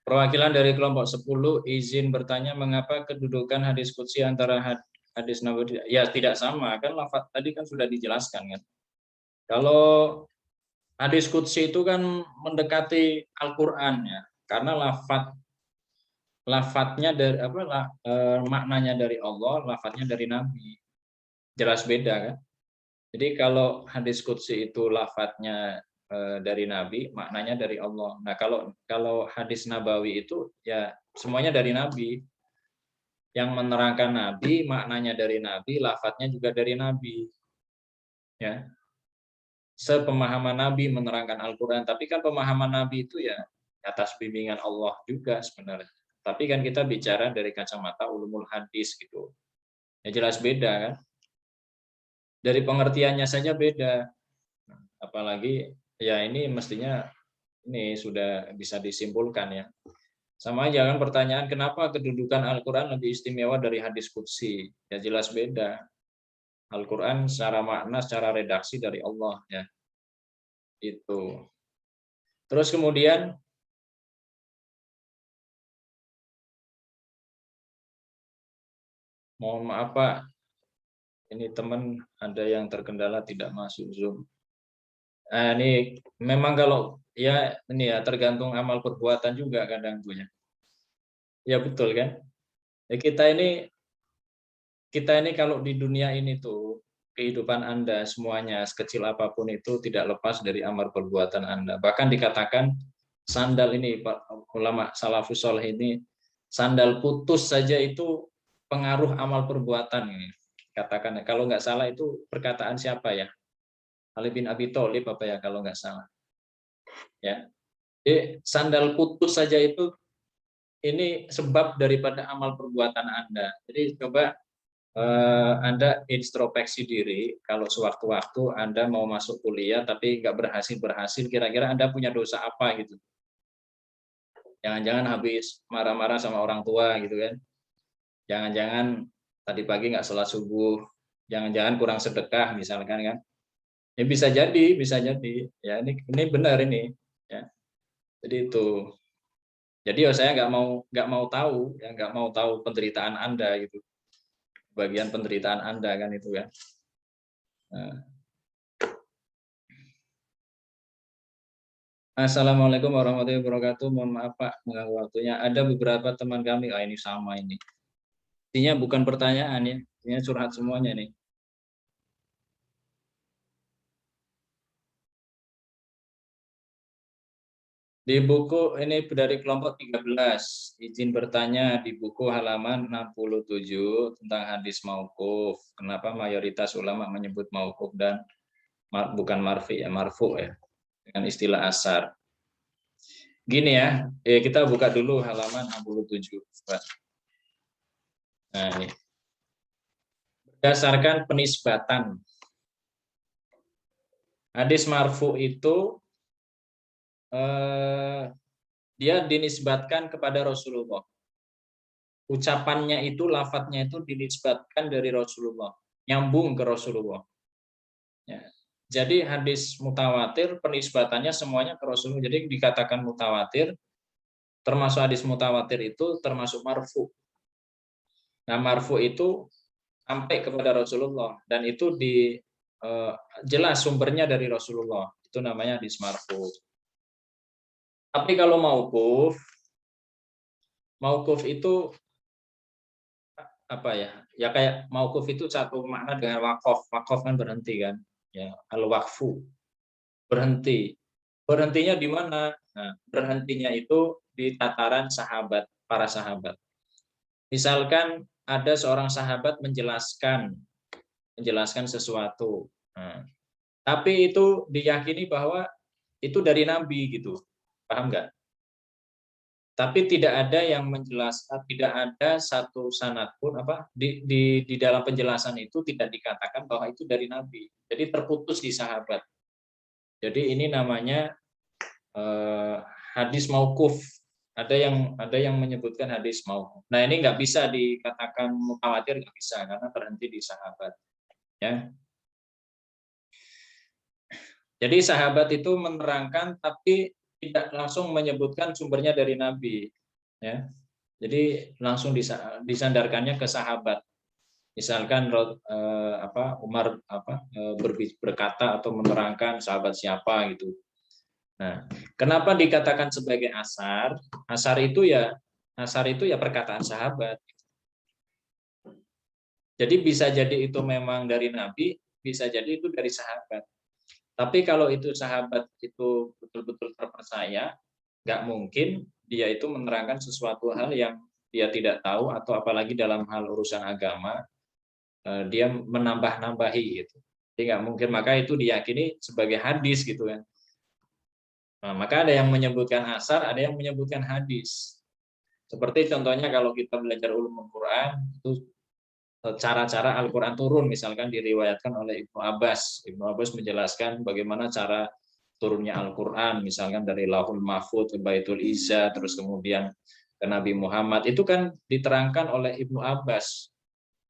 Perwakilan dari kelompok 10 izin bertanya mengapa kedudukan hadis qudsi antara hadis nabawi ya tidak sama, kan lafaz tadi kan sudah dijelaskan kan. Kalau hadis qudsi itu kan mendekati Al-Qur'an ya, karena lafadznya dari maknanya dari Allah, lafadznya dari Nabi. Jelas beda kan? Jadi kalau hadis qudsi itu lafadznya dari Nabi, maknanya dari Allah. Nah, kalau hadis nabawi itu ya semuanya dari Nabi. Yang menerangkan Nabi, maknanya dari Nabi, lafadznya juga dari Nabi. Ya. Sepemahaman Nabi menerangkan Al-Qur'an, tapi kan pemahaman Nabi itu ya atas bimbingan Allah juga sebenarnya. Tapi kan kita bicara dari kacamata ulumul hadis gitu. Ya jelas beda kan? Dari pengertiannya saja beda. Apalagi ya ini mestinya ini sudah bisa disimpulkan ya. Sama aja kan pertanyaan, kenapa kedudukan Al-Quran lebih istimewa dari hadis qudsi? Ya jelas beda. Al-Quran secara makna, secara redaksi dari Allah, ya. Itu. Terus kemudian mohon maaf Pak, ini teman ada yang terkendala tidak masuk Zoom. Ini memang kalau ya ini ya tergantung amal perbuatan juga kadang punya. Ya betul kan? Ya, kita ini kalau di dunia ini tuh kehidupan Anda semuanya sekecil apapun itu tidak lepas dari amal perbuatan Anda. Bahkan dikatakan sandal ini Pak ulama salafus saleh ini sandal putus saja itu pengaruh amal perbuatan ini. Katakan kalau nggak salah itu perkataan siapa ya? Ali bin Abi Thalib apa ya kalau nggak salah. Ya. Jadi sandal putus saja itu ini sebab daripada amal perbuatan Anda. Jadi coba Anda introspeksi diri kalau sewaktu-waktu Anda mau masuk kuliah tapi nggak berhasil, kira-kira Anda punya dosa apa gitu. Jangan-jangan habis marah-marah sama orang tua gitu kan. Jangan-jangan tadi pagi nggak sholat subuh, jangan-jangan kurang sedekah misalkan kan. Ya bisa jadi ya ini benar ini ya. Jadi itu. Jadi ya saya nggak mau tahu ya nggak mau tahu penderitaan Anda gitu. Bagian penderitaan Anda kan itu ya. Nah. Assalamualaikum warahmatullahi wabarakatuh. Mohon maaf Pak mengganggu waktunya. Ada beberapa teman kami, ini sama ini. Intinya bukan pertanyaan ya, intinya curhat semuanya nih. Di buku ini dari kelompok 13, izin bertanya di buku halaman 67 tentang hadis mauquf. Kenapa mayoritas ulama menyebut mauquf dan bukan marfi ya, marfu ya, dengan istilah asar. Gini ya, kita buka dulu halaman 67. Nah, ini. Berdasarkan penisbatan. Hadis marfu itu dia dinisbatkan kepada Rasulullah. Ucapannya itu, lafadznya itu dinisbatkan dari Rasulullah, nyambung ke Rasulullah. Ya. Jadi hadis mutawatir penisbatannya semuanya ke Rasulullah. Jadi dikatakan mutawatir, termasuk hadis mutawatir itu termasuk marfu. Nah marfu itu sampai kepada Rasulullah dan itu jelas sumbernya dari Rasulullah. Itu namanya hadis marfu. Tapi kalau mauquf itu apa ya? Ya kayak mauquf itu satu makna dengan waqaf. Waqaf kan berhenti kan? Ya, al-waqfu. Berhenti. Berhentinya di mana? Nah, berhentinya itu di tataran sahabat, para sahabat. Misalkan ada seorang sahabat menjelaskan sesuatu. Nah, tapi itu diyakini bahwa itu dari Nabi gitu. Paham nggak? Tapi tidak ada yang menjelaskan, tidak ada satu sanad pun di dalam penjelasan itu tidak dikatakan bahwa itu dari Nabi. Jadi terputus di sahabat. Jadi ini namanya hadis mauquf. Ada yang menyebutkan hadis mauquf. Nah ini nggak bisa dikatakan mutawatir, nggak bisa karena terhenti di sahabat. Ya. Jadi sahabat itu menerangkan tapi tidak langsung menyebutkan sumbernya dari Nabi, ya. Jadi langsung disandarkannya ke sahabat. Misalkan Umar berkata atau menerangkan sahabat siapa gitu. Nah, kenapa dikatakan sebagai asar? Asar itu ya perkataan sahabat. Jadi bisa jadi itu memang dari Nabi, bisa jadi itu dari sahabat. Tapi kalau itu sahabat itu betul-betul terpercaya, nggak mungkin dia itu menerangkan sesuatu hal yang dia tidak tahu atau apalagi dalam hal urusan agama dia menambah-nambahi gitu. Jadi nggak mungkin, maka itu diyakini sebagai hadis gitu kan. Nah, maka ada yang menyebutkan asar, ada yang menyebutkan hadis. Seperti contohnya kalau kita belajar ulumul Quran itu cara-cara Al-Quran turun misalkan diriwayatkan oleh Ibnu Abbas. Ibnu Abbas menjelaskan bagaimana cara turunnya Al-Quran misalkan dari Lauhul Mahfudz ke Baitul Izza terus kemudian ke Nabi Muhammad. Itu kan diterangkan oleh Ibnu Abbas.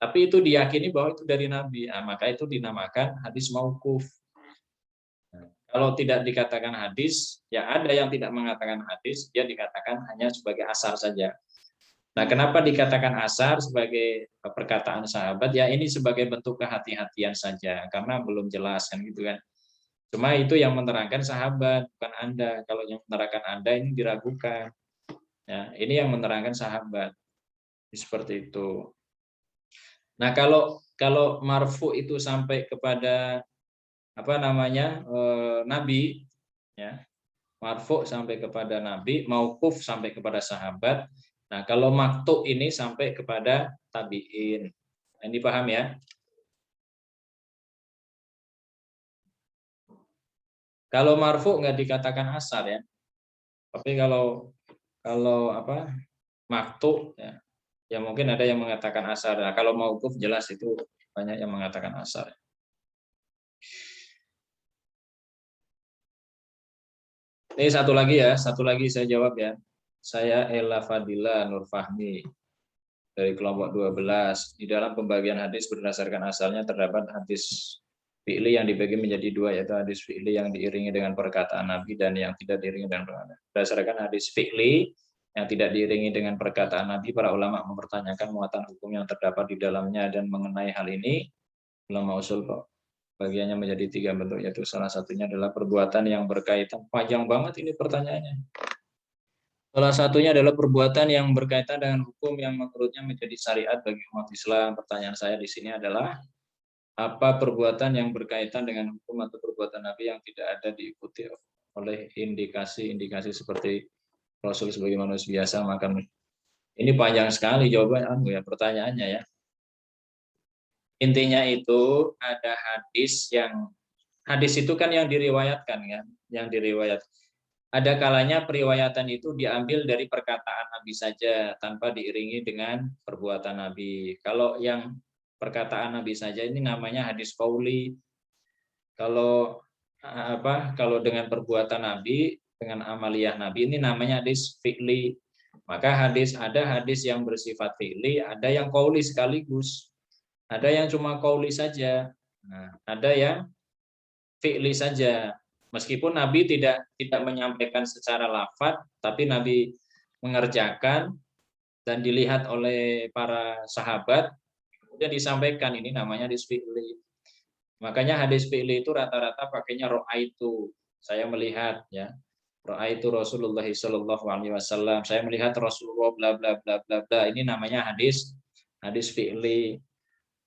Tapi itu diyakini bahwa itu dari Nabi. Nah, maka itu dinamakan hadis mauquf. Kalau tidak dikatakan hadis, ya ada yang tidak mengatakan hadis, dia dikatakan hanya sebagai asar saja. Nah, kenapa dikatakan asar sebagai perkataan sahabat? Ya ini sebagai bentuk kehati-hatian saja, karena belum jelas kan gitu kan. Cuma itu yang menerangkan sahabat, bukan Anda. Kalau yang menerangkan Anda ini diragukan. Ya, ini yang menerangkan sahabat. Seperti itu. Nah, kalau marfu itu sampai kepada apa namanya? Nabi, ya. Marfu sampai kepada Nabi, mauquf sampai kepada sahabat. Nah, kalau maktu ini sampai kepada tabi'in. Ini paham ya? Kalau marfu nggak dikatakan asar ya. Tapi kalau apa? Maktu ya, ya mungkin ada yang mengatakan asar. Nah, kalau mauquf jelas itu banyak yang mengatakan asar. Ini satu lagi saya jawab ya. Saya Ella Fadila Nur Fahmi dari kelompok 12. Di dalam pembagian hadis berdasarkan asalnya terdapat hadis fi'li yang dibagi menjadi dua, yaitu hadis fi'li yang diiringi dengan perkataan Nabi dan yang tidak diiringi dengan perkataan. Berdasarkan hadis fi'li yang tidak diiringi dengan perkataan Nabi, para ulama mempertanyakan muatan hukum yang terdapat di dalamnya, dan mengenai hal ini ulama usul kok bagiannya menjadi 3 bentuk, yaitu salah satunya adalah perbuatan yang berkaitan. Panjang banget ini pertanyaannya. Salah satunya adalah perbuatan yang berkaitan dengan hukum yang menurutnya menjadi syariat bagi umat Islam. Pertanyaan saya di sini adalah, apa perbuatan yang berkaitan dengan hukum atau perbuatan Nabi yang tidak ada diikuti oleh indikasi-indikasi seperti Rasul sebagai manusia biasa makan. Ini panjang sekali jawaban ya pertanyaannya ya. Intinya itu ada hadis itu kan yang diriwayatkan kan, yang diriwayat. Ada kalanya periwayatan itu diambil dari perkataan Nabi saja tanpa diiringi dengan perbuatan Nabi. Kalau yang perkataan Nabi saja ini namanya hadis qauli. Kalau kalau dengan perbuatan Nabi, dengan amaliyah Nabi ini namanya hadis fi'li. Maka ada hadis yang bersifat fi'li, ada yang qauli sekaligus. Ada yang cuma qauli saja. Nah, ada yang fi'li saja. Meskipun Nabi tidak menyampaikan secara lafaz, tapi Nabi mengerjakan dan dilihat oleh para sahabat, kemudian disampaikan, ini namanya hadis fi'li. Makanya hadis fi'li itu rata-rata pakainya ra'aitu, saya melihat ya. Ra'aitu Rasulullah sallallahu alaihi wasallam, saya melihat Rasulullah bla bla bla bla bla. Ini namanya hadis fi'li.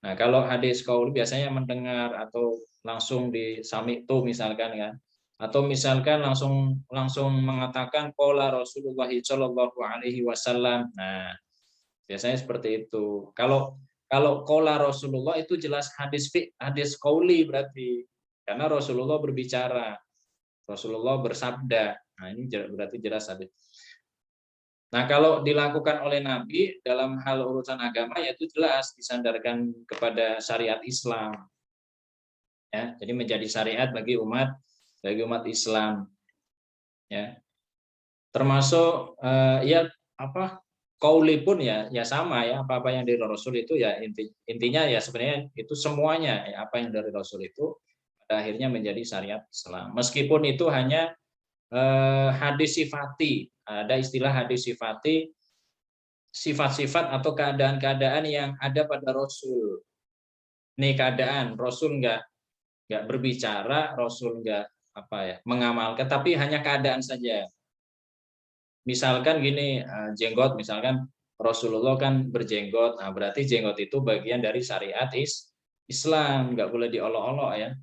Nah, kalau hadis qauli biasanya mendengar atau langsung disami'tu misalkan kan. Atau misalkan langsung mengatakan qala Rasulullah sallallahu alaihi wasallam. Nah, biasanya seperti itu. Kalau qala Rasulullah itu jelas hadis qauli berarti. Karena Rasulullah berbicara. Rasulullah bersabda. Nah, ini berarti jelas hadis. Nah, kalau dilakukan oleh Nabi dalam hal urusan agama, yaitu jelas disandarkan kepada syariat Islam. Ya, jadi menjadi syariat bagi umat Islam. Ya. Termasuk qauli pun ya sama ya, apa-apa yang dari Rasul itu ya intinya ya sebenarnya itu semuanya ya, apa yang dari Rasul itu pada akhirnya menjadi syariat Islam. Meskipun itu hanya hadis sifati, ada istilah hadis sifati, sifat-sifat atau keadaan-keadaan yang ada pada Rasul. Ini keadaan Rasul nggak berbicara, Rasul nggak mengamalkan, tapi hanya keadaan saja. Misalkan gini, jenggot, misalkan Rasulullah kan berjenggot, nah berarti jenggot itu bagian dari syariat Islam, nggak boleh diolok-olok ya.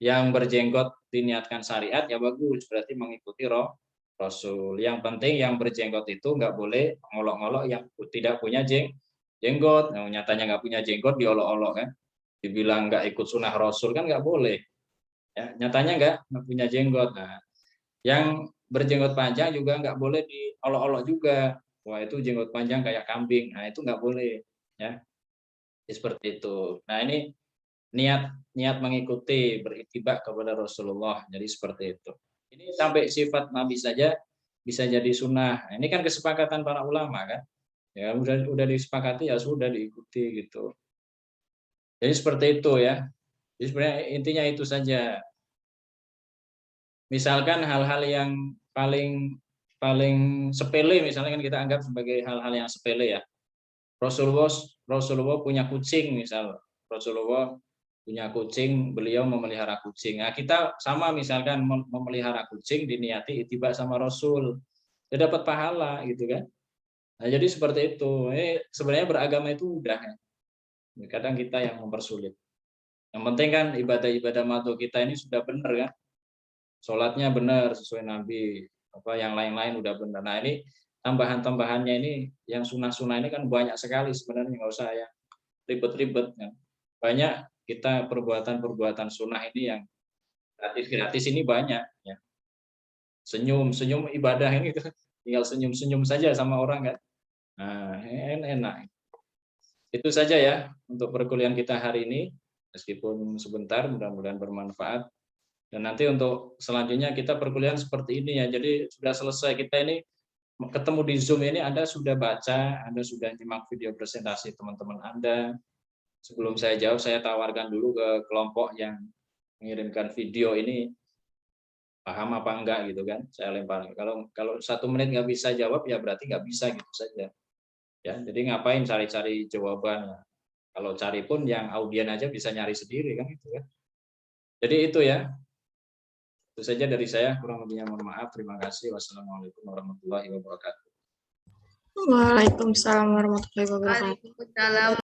Yang berjenggot diniatkan syariat ya bagus, berarti mengikuti Rasul. Yang penting yang berjenggot itu nggak boleh ngolok-ngolok yang tidak punya jenggot. Nah, nyatanya nggak punya jenggot diolok-olok kan, dibilang nggak ikut sunnah Rasul kan nggak boleh. Ya, nyatanya nggak punya jenggot. Nah, yang berjenggot panjang juga nggak boleh diolok-olok juga. Wah, itu jenggot panjang kayak kambing. Nah, itu nggak boleh. Ya, seperti itu. Nah, ini niat mengikuti, beritibak kepada Rasulullah. Jadi seperti itu. Ini sampai sifat Nabi saja bisa jadi sunnah. Nah, ini kan kesepakatan para ulama kan. Ya udah disepakati ya sudah diikuti gitu. Jadi seperti itu ya. Jadi sebenarnya intinya itu saja. Misalkan hal-hal yang paling sepele misalnya kan kita anggap sebagai hal-hal yang sepele ya. Rasulullah punya kucing misal. Rasulullah punya kucing, beliau memelihara kucing. Nah, kita sama misalkan memelihara kucing diniati ittiba sama Rasul. Ya dapat pahala gitu kan. Nah, jadi seperti itu. Sebenarnya beragama itu mudah ya. Kadang kita yang mempersulit. Yang penting kan ibadah-ibadah makhluk kita ini sudah benar kan. Sholatnya benar sesuai Nabi. Yang lain-lain udah benar. Nah, ini tambahan-tambahannya ini yang sunah-sunah ini kan banyak sekali sebenarnya, nggak usah ya ribet-ribet kan. Banyak kita perbuatan-perbuatan sunnah ini yang gratis-gratis ini banyak ya. Senyum ibadah ini tinggal senyum-senyum saja sama orang kan. Nah, enak. Itu saja ya untuk perkuliahan kita hari ini, meskipun sebentar, mudah-mudahan bermanfaat. Dan nanti untuk selanjutnya kita perkuliahan seperti ini ya. Jadi sudah selesai kita ini ketemu di Zoom ini, Anda sudah baca, Anda sudah nyimak video presentasi teman-teman Anda. Sebelum saya jawab, saya tawarkan dulu ke kelompok yang mengirimkan video ini, paham apa enggak gitu kan? Saya lempar. Kalau 1 menit nggak bisa jawab ya berarti nggak bisa gitu saja. Ya, jadi ngapain cari-cari jawaban? Kalau cari pun yang audien aja bisa nyari sendiri kan gitu ya. Jadi itu ya. Itu saja dari saya, kurang lebihnya mohon maaf. Terima kasih. Wassalamualaikum warahmatullahi wabarakatuh. Waalaikumsalam warahmatullahi wabarakatuh. Waalaikumsalam.